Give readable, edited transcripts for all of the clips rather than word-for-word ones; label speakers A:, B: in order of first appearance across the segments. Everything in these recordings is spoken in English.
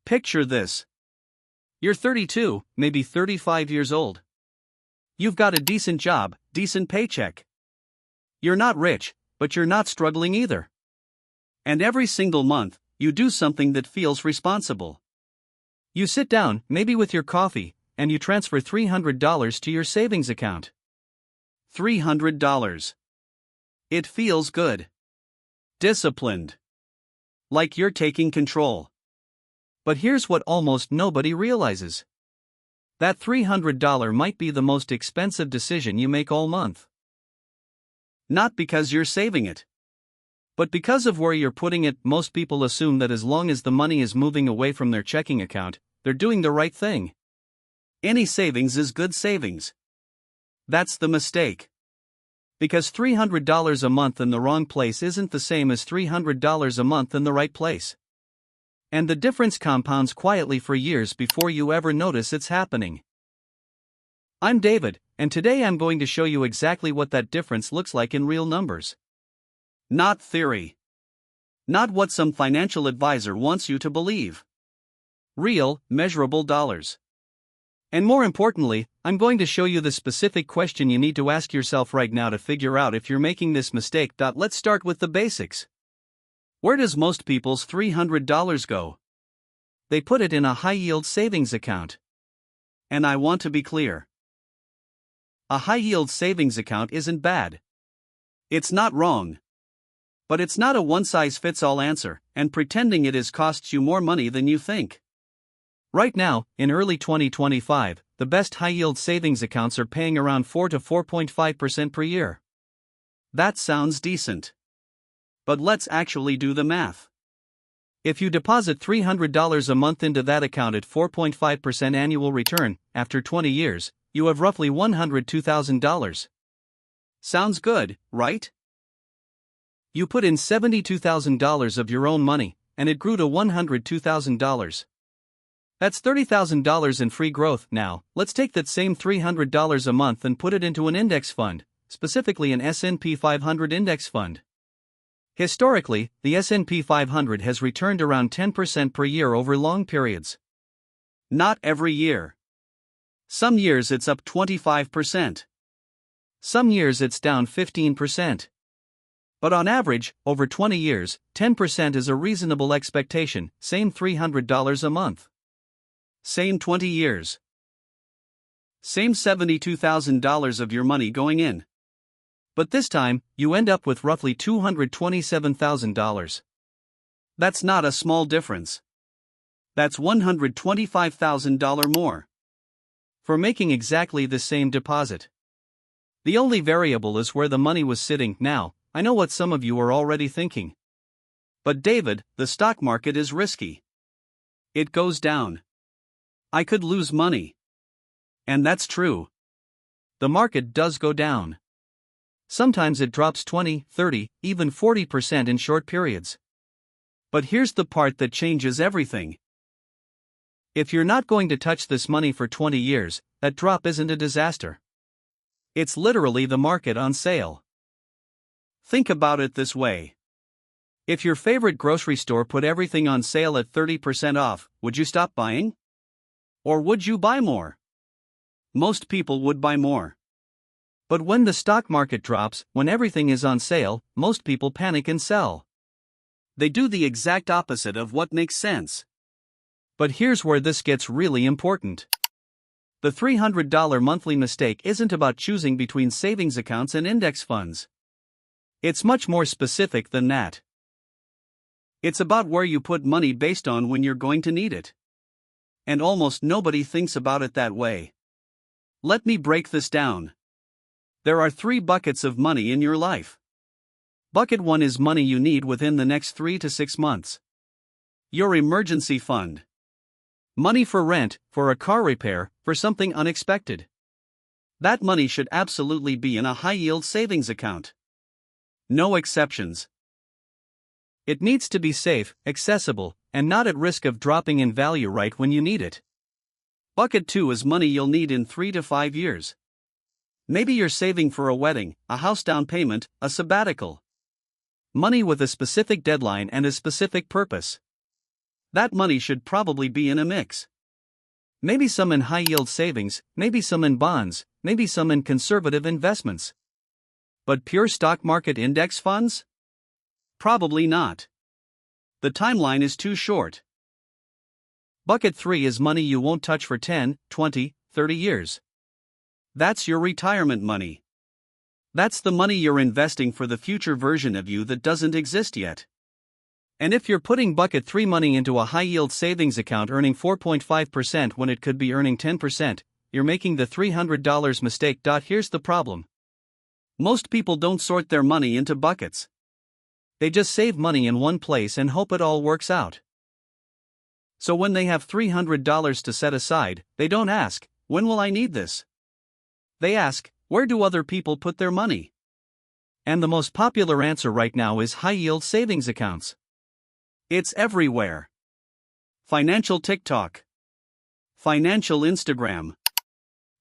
A: Picture this. You're 32, maybe 35 years old. You've got a decent job, decent paycheck. You're not rich, but you're not struggling either. And every single month, you do something that feels responsible. You sit down, maybe with your coffee, and you transfer $300 to your savings account. $300. It feels good. Disciplined. Like you're taking control. But here's what almost nobody realizes. That $300 might be the most expensive decision you make all month. Not because you're saving it, but because of where you're putting it. Most people assume that as long as the money is moving away from their checking account, they're doing the right thing. Any savings is good savings. That's the mistake. Because $300 a month in the wrong place isn't the same as $300 a month in the right place. And the difference compounds quietly for years before you ever notice it's happening. I'm David, and today I'm going to show you exactly what that difference looks like in real numbers. Not theory. Not what some financial advisor wants you to believe. Real, measurable dollars. And more importantly, I'm going to show you the specific question you need to ask yourself right now to figure out if you're making this mistake. Let's start with the basics. Where does most people's $300 go? They put it in a high-yield savings account. And I want to be clear. A high-yield savings account isn't bad. It's not wrong. But it's not a one-size-fits-all answer, and pretending it is costs you more money than you think. Right now, in early 2025, the best high-yield savings accounts are paying around 4 to 4.5% per year. That sounds decent. But let's actually do the math. If you deposit $300 a month into that account at 4.5% annual return, after 20 years, you have roughly $102,000. Sounds good, right? You put in $72,000 of your own money, and it grew to $102,000. That's $30,000 in free growth. Now, let's take that same $300 a month and put it into an index fund, specifically an S&P 500 index fund. Historically, the S&P 500 has returned around 10% per year over long periods. Not every year. Some years it's up 25%. Some years it's down 15%. But on average, over 20 years, 10% is a reasonable expectation. Same $300 a month. Same 20 years. Same $72,000 of your money going in. But this time, you end up with roughly $227,000. That's not a small difference. That's $125,000 more. For making exactly the same deposit. The only variable is where the money was sitting. Now, I know what some of you are already thinking. But David, the stock market is risky. It goes down. I could lose money. And that's true. The market does go down. Sometimes it drops 20, 30, even 40% in short periods. But here's the part that changes everything. If you're not going to touch this money for 20 years, that drop isn't a disaster. It's literally the market on sale. Think about it this way. If your favorite grocery store put everything on sale at 30% off, would you stop buying? Or would you buy more? Most people would buy more. But when the stock market drops, when everything is on sale, most people panic and sell. They do the exact opposite of what makes sense. But here's where this gets really important. The $300 monthly mistake isn't about choosing between savings accounts and index funds. It's much more specific than that. It's about where you put money based on when you're going to need it. And almost nobody thinks about it that way. Let me break this down. There are 3 buckets of money in your life. Bucket 1 is money you need within the next 3 to 6 months. Your emergency fund. Money for rent, for a car repair, for something unexpected. That money should absolutely be in a high-yield savings account. No exceptions. It needs to be safe, accessible, and not at risk of dropping in value right when you need it. Bucket 2 is money you'll need in 3 to 5 years. Maybe you're saving for a wedding, a house down payment, a sabbatical. Money with a specific deadline and a specific purpose. That money should probably be in a mix. Maybe some in high-yield savings, maybe some in bonds, maybe some in conservative investments. But pure stock market index funds? Probably not. The timeline is too short. Bucket 3 is money you won't touch for 10, 20, 30 years. That's your retirement money. That's the money you're investing for the future version of you that doesn't exist yet. And if you're putting bucket 3 money into a high-yield savings account earning 4.5% when it could be earning 10%, you're making the $300 mistake. Here's the problem. Most people don't sort their money into buckets. They just save money in one place and hope it all works out. So when they have $300 to set aside, they don't ask, when will I need this? They ask, where do other people put their money? And the most popular answer right now is high-yield savings accounts. It's everywhere. Financial TikTok. Financial Instagram.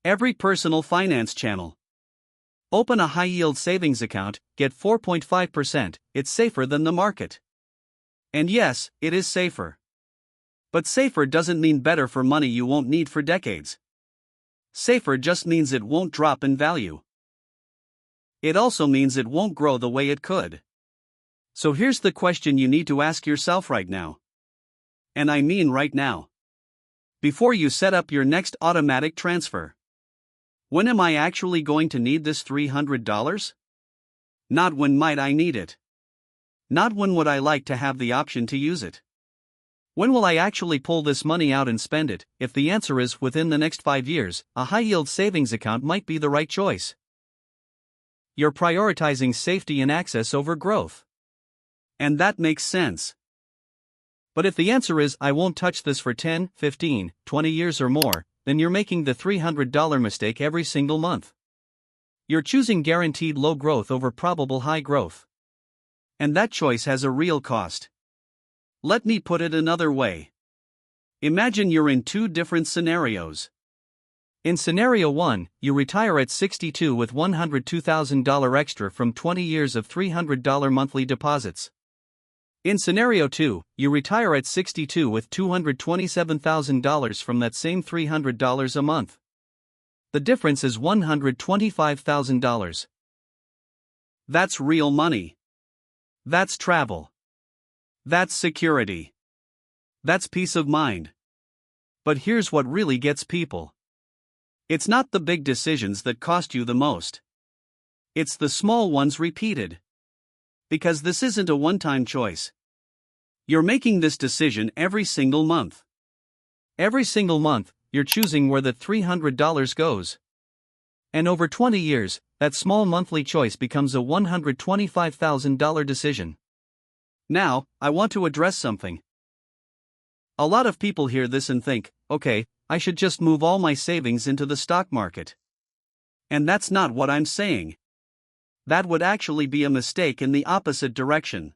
A: Every personal finance channel. Open a high-yield savings account, get 4.5%, it's safer than the market. And yes, it is safer. But safer doesn't mean better for money you won't need for decades. Safer just means it won't drop in value. It also means it won't grow the way it could. So here's the question you need to ask yourself right now. And I mean right now. Before you set up your next automatic transfer. When am I actually going to need this $300? Not when might I need it. Not when would I like to have the option to use it. When will I actually pull this money out and spend it? If the answer is within the next 5 years, a high-yield savings account might be the right choice. You're prioritizing safety and access over growth. And that makes sense. But if the answer is I won't touch this for 10, 15, 20 years or more, then you're making the $300 mistake every single month. You're choosing guaranteed low growth over probable high growth. And that choice has a real cost. Let me put it another way. Imagine you're in two different scenarios. In scenario 1, you retire at 62 with $102,000 extra from 20 years of $300 monthly deposits. In scenario 2, you retire at 62 with $227,000 from that same $300 a month. The difference is $125,000. That's real money. That's travel. That's security. That's peace of mind. But here's what really gets people. It's not the big decisions that cost you the most. It's the small ones repeated. Because this isn't a one-time choice. You're making this decision every single month. Every single month, you're choosing where the $300 goes. And over 20 years, that small monthly choice becomes a $125,000 decision. Now, I want to address something. A lot of people hear this and think, okay, I should just move all my savings into the stock market. And that's not what I'm saying. That would actually be a mistake in the opposite direction.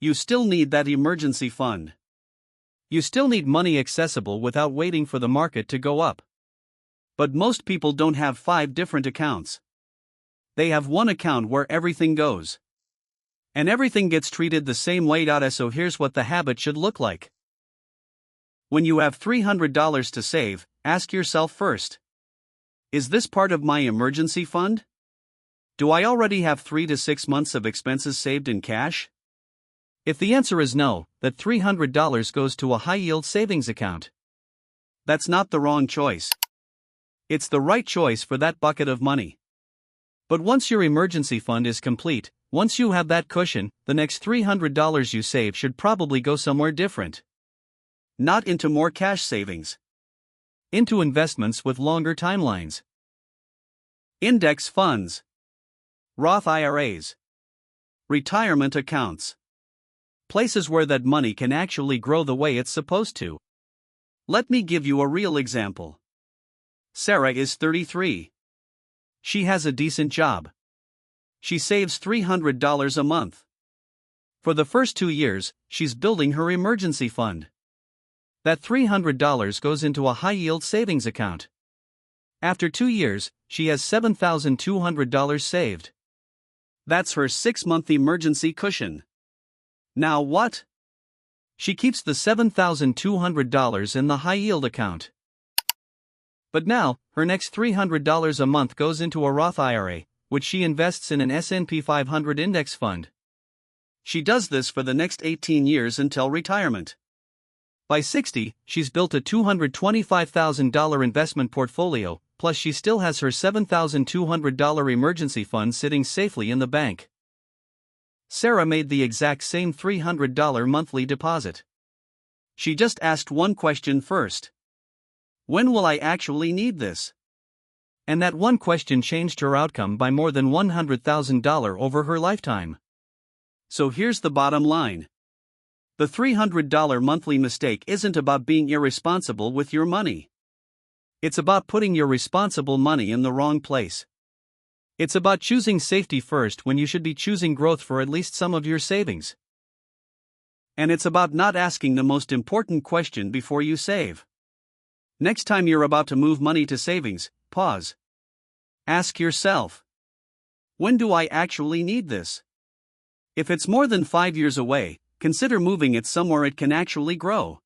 A: You still need that emergency fund. You still need money accessible without waiting for the market to go up. But most people don't have 5 different accounts. They have one account where everything goes. And everything gets treated the same way. So here's what the habit should look like. When you have $300 to save, ask yourself first. Is this part of my emergency fund? Do I already have 3 to 6 months of expenses saved in cash? If the answer is no, that $300 goes to a high-yield savings account. That's not the wrong choice. It's the right choice for that bucket of money. But once your emergency fund is complete, once you have that cushion, the next $300 you save should probably go somewhere different. Not into more cash savings. Into investments with longer timelines. Index funds. Roth IRAs. Retirement accounts. Places where that money can actually grow the way it's supposed to. Let me give you a real example. Sarah is 33. She has a decent job. She saves $300 a month. For the first 2 years, she's building her emergency fund. That $300 goes into a high-yield savings account. After 2 years, she has $7,200 saved. That's her 6-month emergency cushion. Now what? She keeps the $7,200 in the high-yield account. But now, her next $300 a month goes into a Roth IRA, which she invests in an S&P 500 index fund. She does this for the next 18 years until retirement. By 60, she's built a $225,000 investment portfolio, plus she still has her $7,200 emergency fund sitting safely in the bank. Sarah made the exact same $300 monthly deposit. She just asked one question first. When will I actually need this? And that one question changed her outcome by more than $100,000 over her lifetime. So here's the bottom line. The $300 monthly mistake isn't about being irresponsible with your money. It's about putting your responsible money in the wrong place. It's about choosing safety first when you should be choosing growth for at least some of your savings. And it's about not asking the most important question before you save. Next time you're about to move money to savings, pause. Ask yourself, when do I actually need this? If it's more than 5 years away, consider moving it somewhere it can actually grow.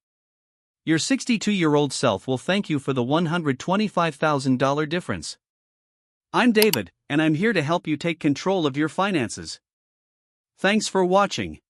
A: Your 62-year-old self will thank you for the $125,000 difference. I'm David, and I'm here to help you take control of your finances. Thanks for watching.